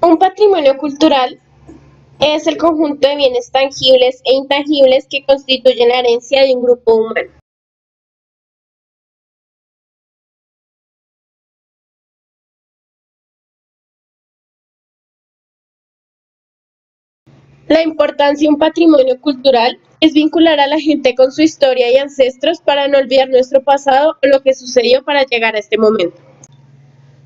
Un patrimonio cultural es el conjunto de bienes tangibles e intangibles que constituyen la herencia de un grupo humano. La importancia de un patrimonio cultural es vincular a la gente con su historia y ancestros para no olvidar nuestro pasado o lo que sucedió para llegar a este momento.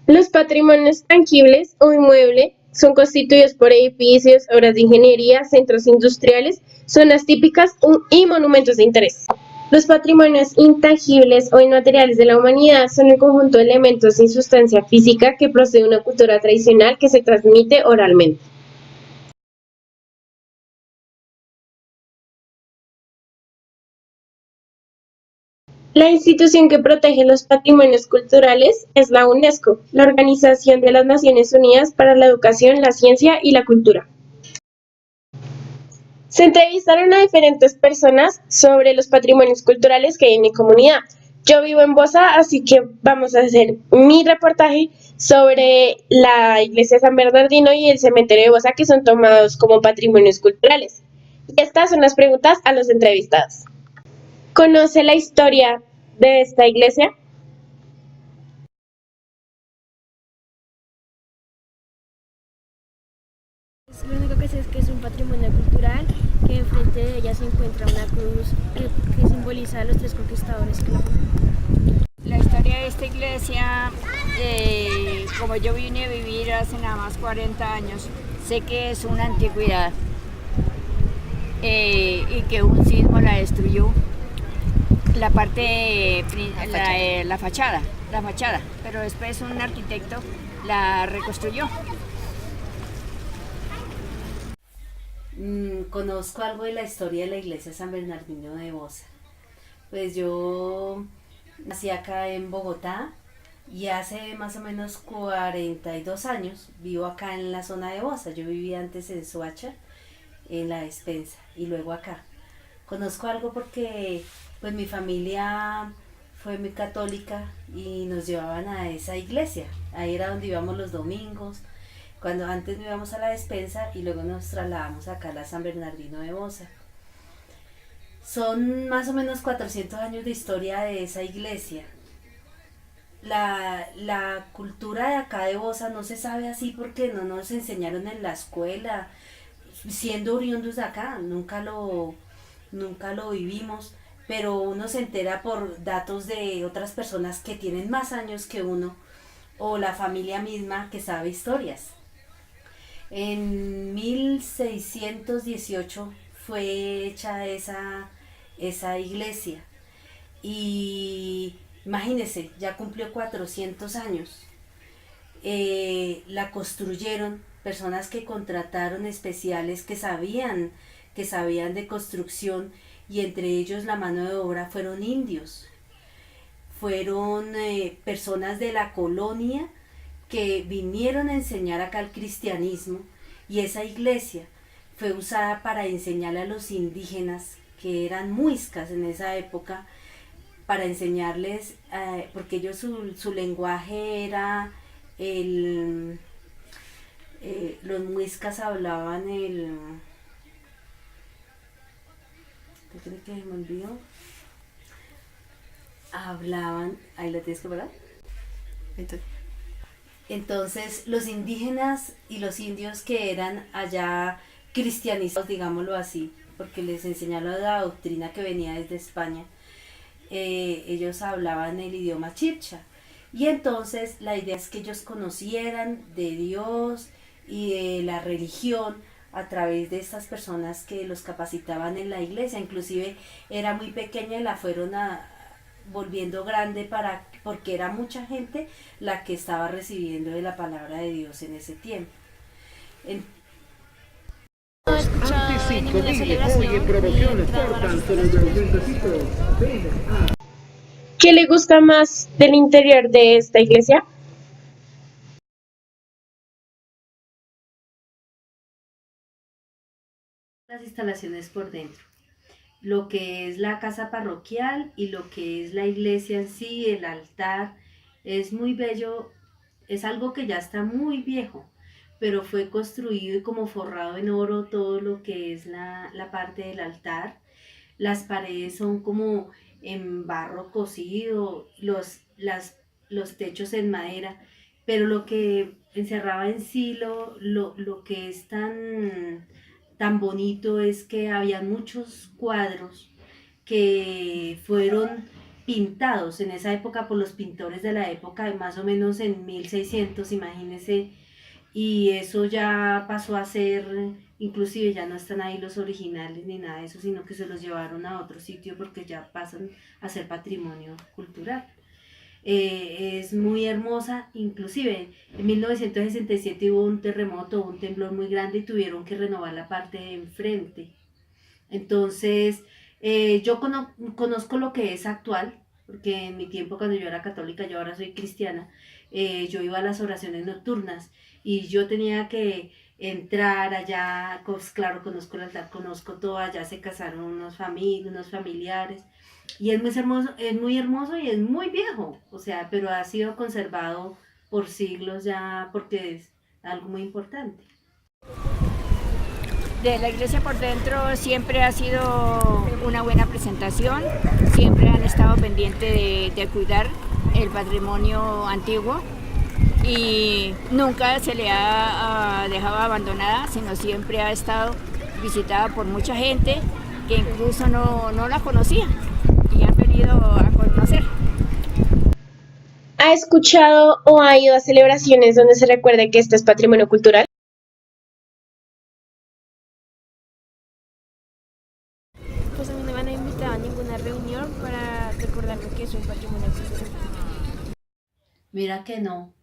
Los patrimonios tangibles o inmuebles son constituidos por edificios, obras de ingeniería, centros industriales, zonas típicas y monumentos de interés. Los patrimonios intangibles o inmateriales de la humanidad son el conjunto de elementos sin sustancia física que procede de una cultura tradicional que se transmite oralmente. La institución que protege los patrimonios culturales es la UNESCO, la Organización de las Naciones Unidas para la Educación, la Ciencia y la Cultura. Se entrevistaron a diferentes personas sobre los patrimonios culturales que hay en mi comunidad. Yo vivo en Bosa, así que vamos a hacer mi reportaje sobre la iglesia de San Bernardino y el cementerio de Bosa, que son tomados como patrimonios culturales. Y estas son las preguntas a los entrevistados. ¿Conoce la historia de esta iglesia? Lo único que sé es que es un patrimonio cultural, que enfrente de ella se encuentra una cruz que simboliza a los tres conquistadores que la fundaron. La historia de esta iglesia, como yo vine a vivir hace nada más 40 años, sé que es una antigüedad y que un sismo la destruyó. La parte, la fachada, pero después un arquitecto la reconstruyó. Conozco algo de la historia de la iglesia San Bernardino de Bosa. Pues yo nací acá en Bogotá y hace más o menos 42 años vivo acá en la zona de Bosa. Yo vivía antes en Soacha, en la despensa, y luego acá. Conozco algo porque pues mi familia fue muy católica y nos llevaban a esa iglesia. Ahí era donde íbamos los domingos, cuando antes nos íbamos a la despensa y luego nos trasladamos acá a la San Bernardino de Bosa. Son más o menos 400 años de historia de esa iglesia. La cultura de acá de Bosa no se sabe así porque no nos enseñaron en la escuela, siendo oriundos de acá, nunca lo vivimos, pero uno se entera por datos de otras personas que tienen más años que uno o la familia misma que sabe historias. En 1618 fue hecha esa iglesia y imagínense, ya cumplió 400 años. La construyeron personas que contrataron especiales que sabían de construcción, y entre ellos la mano de obra fueron indios, fueron personas de la colonia que vinieron a enseñar acá el cristianismo, y esa iglesia fue usada para enseñarle a los indígenas que eran muiscas en esa época, para enseñarles, porque ellos su lenguaje era los muiscas hablaban ¿qué cree que me olvidó? Hablaban, ahí la tienes que parar. Entonces los indígenas y los indios que eran allá cristianizados, digámoslo así, porque les enseñaron la doctrina que venía desde España, ellos hablaban el idioma chibcha. Y entonces la idea es que ellos conocieran de Dios y de la religión a través de estas personas que los capacitaban en la iglesia. Inclusive era muy pequeña y la fueron volviendo grande porque era mucha gente la que estaba recibiendo de la palabra de Dios en ese tiempo. No he escuchado de ninguna celebración ni he entrado a las instalaciones. ¿Qué le gusta más del interior de esta iglesia? Las instalaciones por dentro, lo que es la casa parroquial y lo que es la iglesia en sí, el altar, es muy bello, es algo que ya está muy viejo, pero fue construido y como forrado en oro todo lo que es la parte del altar. Las paredes son como en barro cocido, los techos en madera, pero lo que encerraba en sí lo que es tan bonito es que había muchos cuadros que fueron pintados en esa época por los pintores de la época, más o menos en 1600, imagínense, y eso ya pasó a ser, inclusive ya no están ahí los originales ni nada de eso, sino que se los llevaron a otro sitio porque ya pasan a ser patrimonio cultural. Es muy hermosa, inclusive en 1967 hubo un terremoto, un temblor muy grande y tuvieron que renovar la parte de enfrente. Entonces, yo conozco lo que es actual, porque en mi tiempo cuando yo era católica, yo ahora soy cristiana, yo iba a las oraciones nocturnas y yo tenía que entrar allá, pues claro, conozco el altar, conozco todo, allá se casaron unos familiares y es muy hermoso y es muy viejo, o sea, pero ha sido conservado por siglos ya porque es algo muy importante. De la iglesia por dentro siempre ha sido una buena presentación, siempre han estado pendientes de cuidar el patrimonio antiguo y nunca se le ha dejado abandonada, sino siempre ha estado visitada por mucha gente que incluso no la conocía y han venido a conocer. ¿Ha escuchado o ha ido a celebraciones donde se recuerde que esto es patrimonio cultural? Pues a mí no me han invitado a ninguna reunión para recordarme que es un patrimonio cultural. Mira que no,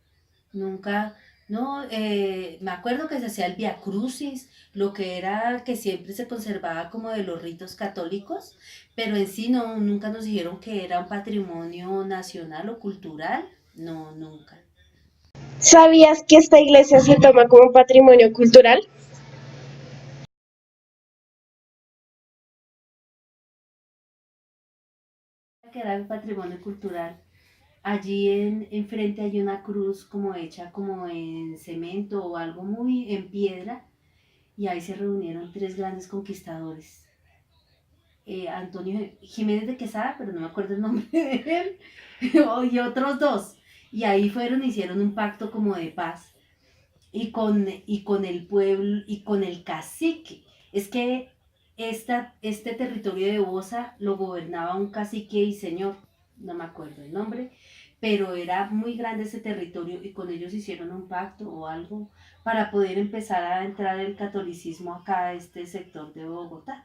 nunca, no, me acuerdo que se hacía el Via Crucis, lo que era que siempre se conservaba como de los ritos católicos, pero en sí no, nunca nos dijeron que era un patrimonio nacional o cultural, no, nunca. ¿Sabías que esta iglesia se toma como patrimonio cultural? Que era el patrimonio cultural. Allí enfrente hay una cruz como hecha como en cemento o algo muy en piedra y ahí se reunieron tres grandes conquistadores. Antonio Jiménez de Quesada, pero no me acuerdo el nombre de él, y otros dos. Y ahí fueron, hicieron un pacto como de paz y con el pueblo y con el cacique. Es que este territorio de Bosa lo gobernaba un cacique y señor, no me acuerdo el nombre, pero era muy grande ese territorio y con ellos hicieron un pacto o algo para poder empezar a entrar el catolicismo acá a este sector de Bogotá.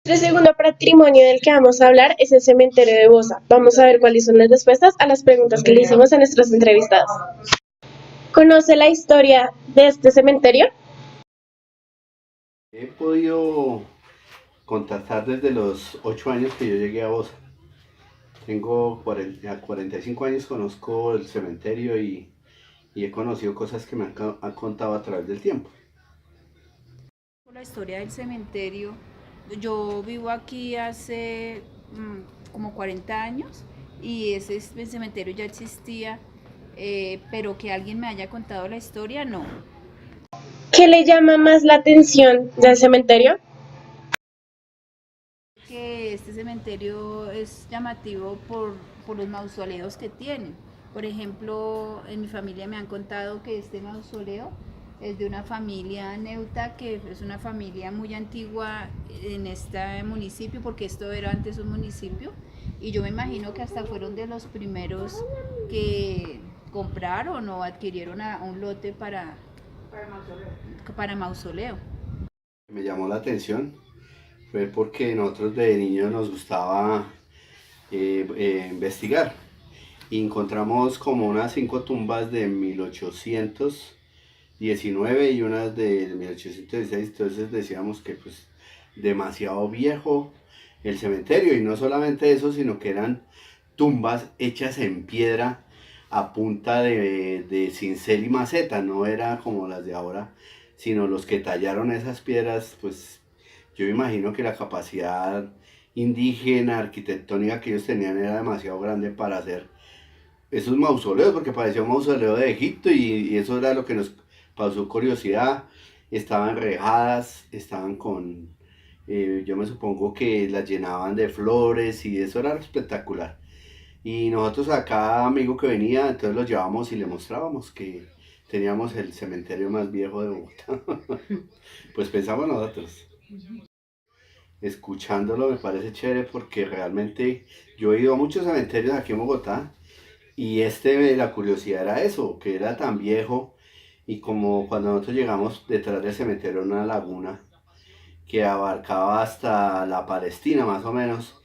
El segundo patrimonio del que vamos a hablar es el cementerio de Bosa. Vamos a ver cuáles son las respuestas a las preguntas que le hicimos a nuestros entrevistados. ¿Conoce la historia de este cementerio? He podido contactar desde los 8 años que yo llegué a Bosa. Tengo 45 años, conozco el cementerio y he conocido cosas que me han contado a través del tiempo. La historia del cementerio, yo vivo aquí hace como 40 años y ese cementerio ya existía, pero que alguien me haya contado la historia, no. ¿Qué le llama más la atención del cementerio? Que este cementerio es llamativo por los mausoleos que tiene. Por ejemplo, en mi familia me han contado que este mausoleo es de una familia neuta, que es una familia muy antigua en este municipio, porque esto era antes un municipio, y yo me imagino que hasta fueron de los primeros que compraron o adquirieron un lote para mausoleo. Me llamó la atención fue porque nosotros de niños nos gustaba investigar y encontramos como unas 5 tumbas de 1819 y unas de 1816, entonces decíamos que pues demasiado viejo el cementerio, y no solamente eso, sino que eran tumbas hechas en piedra a punta de cincel y maceta, no era como las de ahora, sino los que tallaron esas piedras, pues yo me imagino que la capacidad indígena, arquitectónica que ellos tenían era demasiado grande para hacer esos mausoleos, porque parecía un mausoleo de Egipto y eso era lo que nos causó curiosidad. Estaban rejadas, estaban con, yo me supongo que las llenaban de flores y eso era espectacular. Y nosotros a cada amigo que venía, entonces los llevábamos y le mostrábamos que teníamos el cementerio más viejo de Bogotá. Pues pensamos nosotros. Escuchándolo me parece chévere porque realmente yo he ido a muchos cementerios aquí en Bogotá y la curiosidad era eso, que era tan viejo y como cuando nosotros llegamos detrás del cementerio una laguna que abarcaba hasta la Palestina más o menos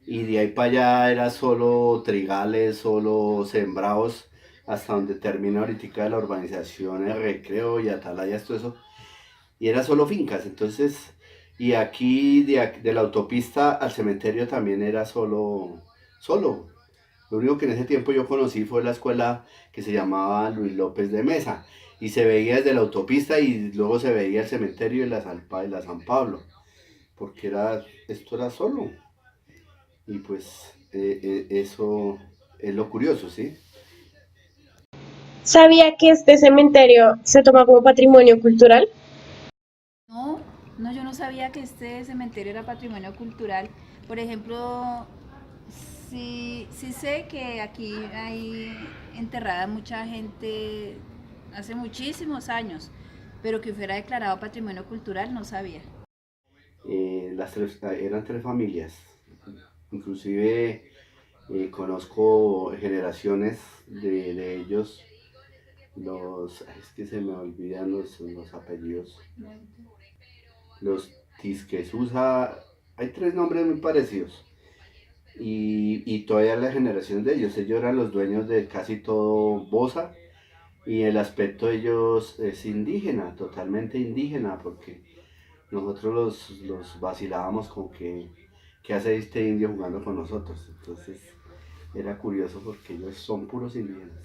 y de ahí para allá era solo trigales, solo sembrados hasta donde termina ahorita la urbanización, el Recreo y Atalaya, todo eso y era solo fincas, entonces, y aquí de la autopista al cementerio también era solo. Lo único que en ese tiempo yo conocí fue la escuela que se llamaba Luis López de Mesa, y se veía desde la autopista y luego se veía el cementerio de la San Pablo, porque esto era solo, y pues eso es lo curioso, ¿sí? ¿Sabía que este cementerio se toma como patrimonio cultural? No, yo no sabía que este cementerio era patrimonio cultural. Por ejemplo, sí sé que aquí hay enterrada mucha gente hace muchísimos años, pero que fuera declarado patrimonio cultural no sabía. Eran 3 familias, inclusive conozco generaciones de ellos, es que se me olvidan los apellidos, los Tisquesusa, hay 3 nombres muy parecidos, y todavía la generación de ellos eran los dueños de casi todo Bosa, y el aspecto de ellos es indígena, totalmente indígena, porque nosotros los vacilábamos con que hace este indio jugando con nosotros, entonces era curioso porque ellos son puros indígenas.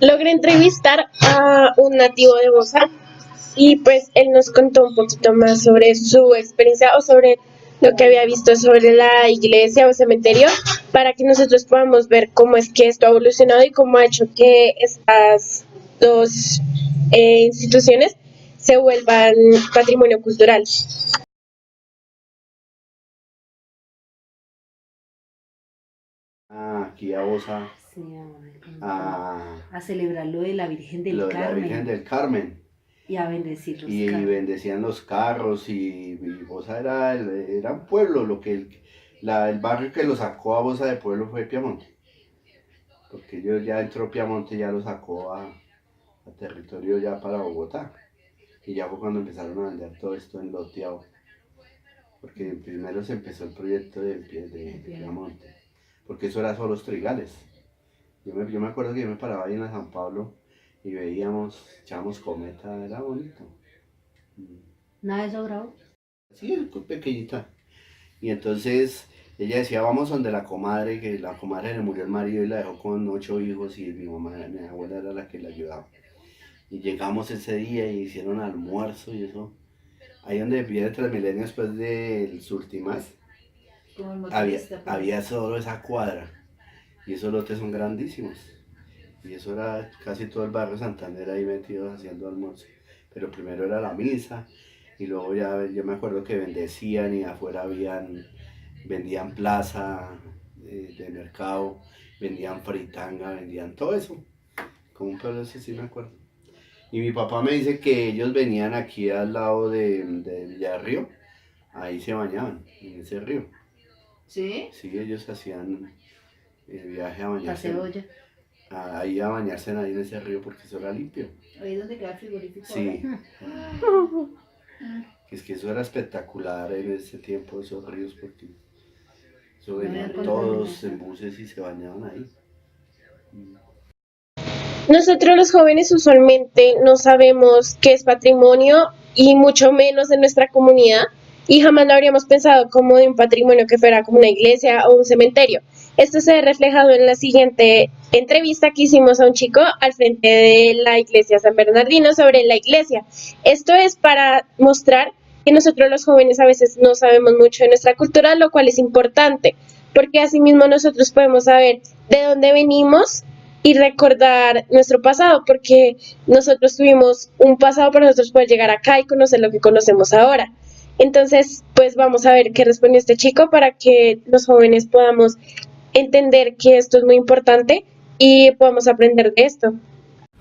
Logré entrevistar a un nativo de Bosa y pues él nos contó un poquito más sobre su experiencia o sobre lo que había visto sobre la iglesia o cementerio para que nosotros podamos ver cómo es que esto ha evolucionado y cómo ha hecho que estas dos instituciones se vuelvan patrimonio cultural. Aquí a Bosa, Sí, a a celebrar lo de la Virgen del lo de la Carmen Virgen del Carmen. y a bendecir los Y carros. bendecían los carros y Bosa era un pueblo, el barrio que lo sacó a Bosa de pueblo fue Piamonte, porque ellos ya entró Piamonte, ya lo sacó a territorio ya para Bogotá, y ya fue cuando empezaron a vender todo esto en loteado, porque primero se empezó el proyecto de Piamonte, porque eso era solo los trigales. Yo me acuerdo que yo me paraba ahí en la San Pablo y echábamos cometa, era bonito. Nada de eso, bravo. Sí, pequeñita. Y entonces ella decía, vamos donde la comadre, que la comadre le murió el marido y la dejó con 8 hijos y mi abuela era la que la ayudaba. Y llegamos ese día y hicieron almuerzo y eso. Ahí donde viene Transmilenio después del Surtimas, había solo esa cuadra. Y esos lotes son grandísimos. Y eso era casi todo el barrio Santander ahí metidos haciendo almuerzo. Pero primero era la misa y luego ya yo me acuerdo que bendecían y afuera vendían plaza de mercado, vendían fritanga, vendían todo eso. Como un pueblo, eso sí me acuerdo. Y mi papá me dice que ellos venían aquí al lado de Villarrío, ahí se bañaban, en ese río. ¿Sí? Sí, ellos hacían el viaje a bañarse. Cebolla. Ahí a bañarse ahí en ese río porque eso era limpio. Ahí es donde queda el frigorífico. Sí. Es que eso era espectacular en ese tiempo, esos ríos, porque eso venían todos en buses y se bañaban ahí. Nosotros los jóvenes usualmente no sabemos qué es patrimonio y mucho menos en nuestra comunidad y jamás lo habríamos pensado como de un patrimonio que fuera como una iglesia o un cementerio. Esto se ve reflejado en la siguiente entrevista que hicimos a un chico al frente de la iglesia San Bernardino sobre la iglesia. Esto es para mostrar que nosotros los jóvenes a veces no sabemos mucho de nuestra cultura, lo cual es importante, porque asimismo nosotros podemos saber de dónde venimos y recordar nuestro pasado, porque nosotros tuvimos un pasado para nosotros poder llegar acá y conocer lo que conocemos ahora. Entonces, pues vamos a ver qué responde este chico para que los jóvenes podamos entender que esto es muy importante y podamos aprender de esto.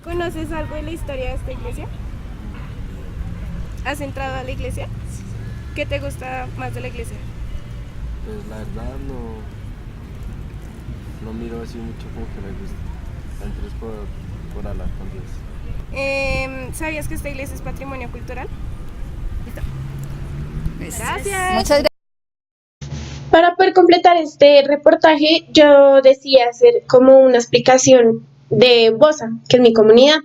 ¿Conoces algo de la historia de esta iglesia? ¿Has entrado a la iglesia? ¿Qué te gusta más de la iglesia? Pues la verdad no miro así mucho como que me gusta. Antes por hablar con Dios. ¿Sabías que esta iglesia es patrimonio cultural? ¿Listo? Gracias. Muchas gracias. Para poder completar este reportaje, yo decidí hacer como una explicación de Bosa, que es mi comunidad.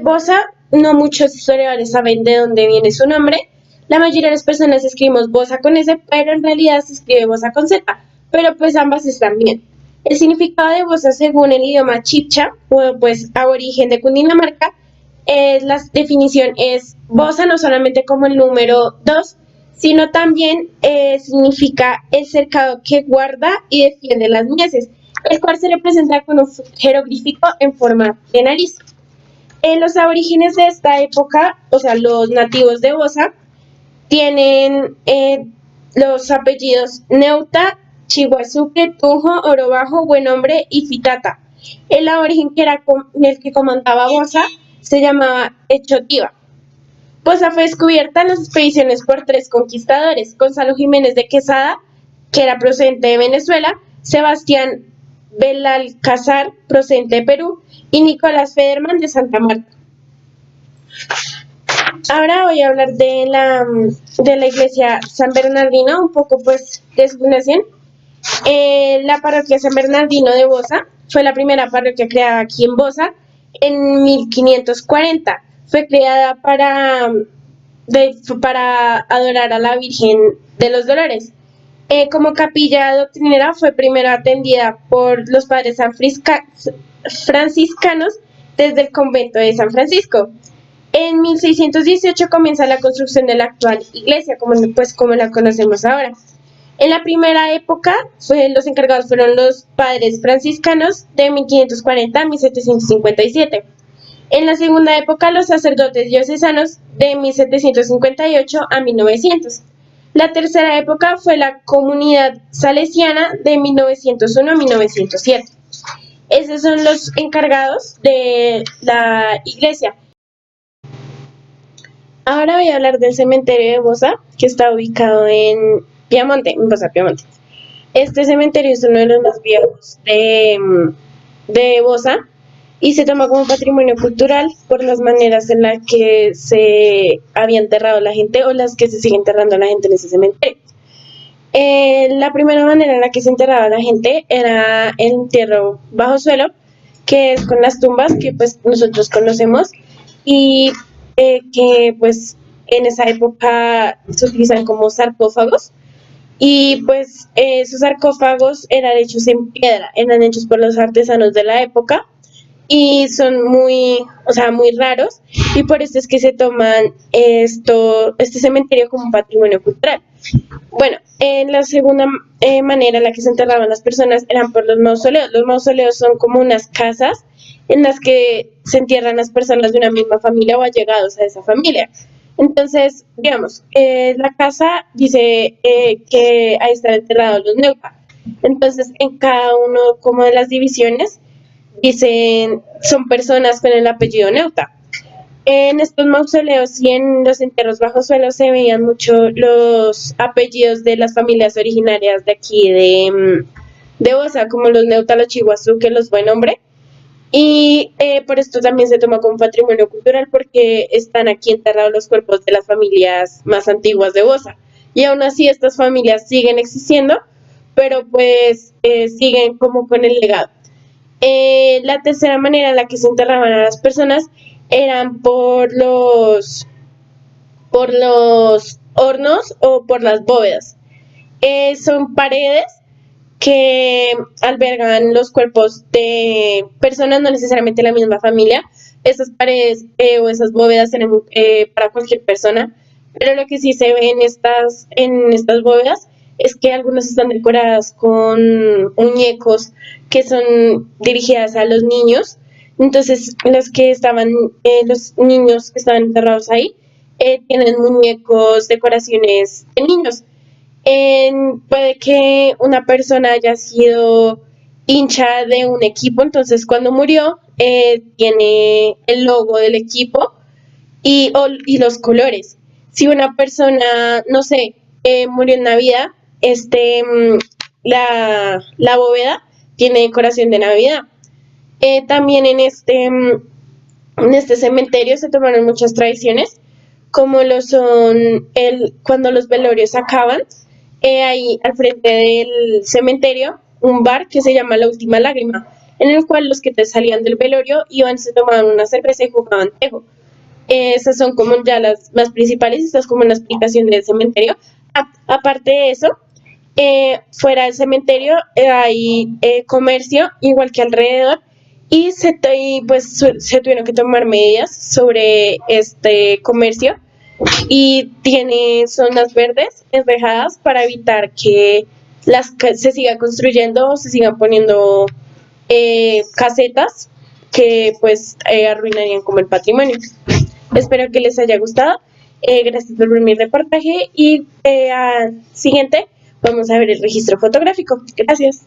Bosa, no muchos historiadores saben de dónde viene su nombre. La mayoría de las personas escribimos Bosa con S, pero en realidad se escribe Bosa con Z, pero pues ambas están bien. El significado de Bosa según el idioma chibcha, o pues aborigen de Cundinamarca, la definición es Bosa no solamente como el número 2, sino también significa el cercado que guarda y defiende las mieses, el cual se representa con un jeroglífico en forma de nariz. Los aborígenes de esta época, o sea, los nativos de Bosa, tienen los apellidos Neuta, Chihuazuque, Tunjo, Orobajo, Buenombre y Fitata. El aborigen que era el que comandaba Bosa se llamaba Echotiva. Bosa fue descubierta en las expediciones por 3 conquistadores: Gonzalo Jiménez de Quesada, que era procedente de Venezuela, Sebastián Belalcázar, procedente de Perú, y Nicolás Federman de Santa Marta. Ahora voy a hablar de la iglesia San Bernardino, un poco pues de su fundación. La parroquia San Bernardino de Bosa fue la primera parroquia creada aquí en Bosa en 1540. Fue creada para adorar a la Virgen de los Dolores. Como capilla doctrinera fue primero atendida por los padres franciscanos desde el convento de San Francisco. En 1618 comienza la construcción de la actual iglesia, como la conocemos ahora. En la primera época, los encargados fueron los padres franciscanos de 1540 a 1757. En la segunda época, los sacerdotes diocesanos de 1758 a 1900. La tercera época fue la comunidad salesiana de 1901 a 1907. Esos son los encargados de la iglesia. Ahora voy a hablar del cementerio de Bosa, que está ubicado en Bosa, Piamonte. Este cementerio es uno de los más viejos de Bosa y se toma como patrimonio cultural por las maneras en las que se había enterrado la gente o las que se sigue enterrando la gente en ese cementerio. La primera manera en la que se enterraba la gente era el entierro bajo suelo, que es con las tumbas que pues nosotros conocemos y que pues en esa época se utilizan como sarcófagos, y pues esos sarcófagos eran hechos en piedra, eran hechos por los artesanos de la época y son muy raros, y por eso es que se toman este cementerio como un patrimonio cultural. Bueno, la segunda manera en la que se enterraban las personas eran por los mausoleos. Los mausoleos son como unas casas en las que se entierran las personas de una misma familia o allegados a esa familia. Entonces, digamos, la casa dice que ahí están enterrados los Neuta. Entonces, en cada uno como de las divisiones dicen son personas con el apellido Neuta. En estos mausoleos y en los entierros bajo suelo se veían mucho los apellidos de las familias originarias de aquí de Bosa, como los Neuta, los Chihuazuque, los Buenombre. Y por esto también se toma como patrimonio cultural, porque están aquí enterrados los cuerpos de las familias más antiguas de Bosa. Y aún así estas familias siguen existiendo, pero pues siguen como con el legado. La tercera manera en la que se enterraban a las personas eran por los hornos o por las bóvedas. Son paredes que albergan los cuerpos de personas, no necesariamente la misma familia. Esas paredes o esas bóvedas eran para cualquier persona, pero lo que sí se ve en estas bóvedas es que algunas están decoradas con muñecos que son dirigidas a los niños. Entonces, los niños que estaban enterrados ahí, tienen muñecos, decoraciones de niños. Puede que una persona haya sido hincha de un equipo, entonces cuando murió, tiene el logo del equipo y los colores. Si una persona, no sé, murió en Navidad, la bóveda tiene decoración de Navidad. También en este cementerio se tomaron muchas tradiciones, como lo son cuando los velorios acaban, hay al frente del cementerio un bar que se llama La Última Lágrima, en el cual los que te salían del velorio iban, se tomaban una cerveza y jugaban tejo. Esas son como ya las más principales, estas es como una explicación del cementerio. Aparte de eso, fuera del cementerio hay comercio, igual que alrededor, y pues se tuvieron que tomar medidas sobre este comercio y tiene zonas verdes enrejadas para evitar que se siga construyendo o se sigan poniendo casetas que pues arruinarían como el patrimonio. Espero que les haya gustado. Gracias por ver mi reportaje y al siguiente vamos a ver el registro fotográfico. Gracias.